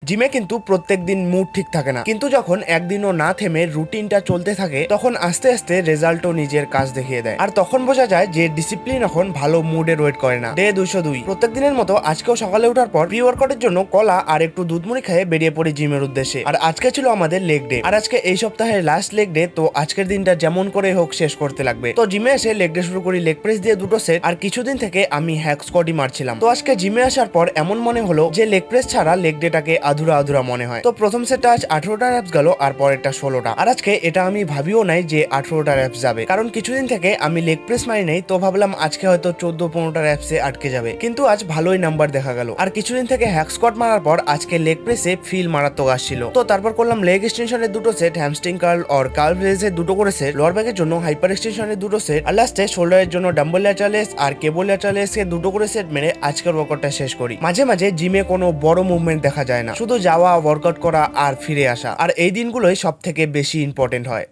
জিমে কিন্তু প্রত্যেক দিন মুড ঠিক থাকে না, কিন্তু যখন একদিনও না থেমে রুটিনটা চলতে থাকে তখন আস্তে আস্তে রেজাল্টও নিজের কাজ দেখিয়ে দেয়। আর তখন বোঝা যায় যে ডিসিপ্লিন এখন ভালো মুডের ওয়েট করে না। ডে 202। প্রত্যেক দিনের মতো আজকেও সকালে ওঠার পর প্রি ওয়ার্কআউটের জন্য কলা আর একটু দুধমুড়ি খেয়ে বেরিয়ে পড়ি জিমের উদ্দেশ্যে। আর আজকে ছিল আমাদের লেগ ডে, আর আজকে এই সপ্তাহের লাস্ট লেগ ডে, তো আজকের দিনটা যেমন করে হোক শেষ করতে লাগবে। তো জিমে এসে লেগ ডে শুরু করি লেগ প্রেস দিয়ে 2টো সেট। আর কিছুদিন থেকে আমি হ্যাক স্কোয়াটই মারছিলাম, তো আজকে জিমে আসার পর এমন মনে হলো যে লেগ প্রেস ছাড়া লেগ ডেটাকে আধুরা আধুরা মনে হয়। তো প্রথম সেটটা আজ 18টা র্যাপস গেল আর পরেরটা 16টা। আর আজকে এটা আমি ভাবিও নাই যে 18টা র্যাপস যাবে, কারণ কিছুদিন থেকে আমি লেগ প্রেস মারি নাই, তো ভাবলাম আজকে হয়তো 14-15টা র্যাপসে আটকে যাবে, কিন্তু আজ ভালোই নাম্বার দেখা গেল। আর কিছুদিন থেকে হ্যাক স্কোয়াট মারার পর আজকে লেগ প্রেসে ফিল মারাত্মক আসছিল। তো তারপর করলাম লেগ এক্সটেনশনের 2টো সেট, হ্যামস্ট্রিং কার্ল আর কার্ভ রেজের 2টো করে সেট, লোয়ার ব্যাকের জন্য হাইপার এক্সটেনশনের 2টো সেট, আর লাস্টে শোল্ডারের জন্য ডাম্বল ল্যাটারালেস আর কেবল ল্যাটারালেস এর 2টো করে সেট মেরে আজকের ওয়ার্কআউটটা শেষ করি। মাঝে মাঝে জিমে কোনো বড় মুভমেন্ট দেখা যায় না, শুধু যাওয়া, ওয়ার্কআউট করা আর ফিরে আসা, আর এই দিনগুলোই সব থেকে বেশি ইম্পর্টেন্ট হয়।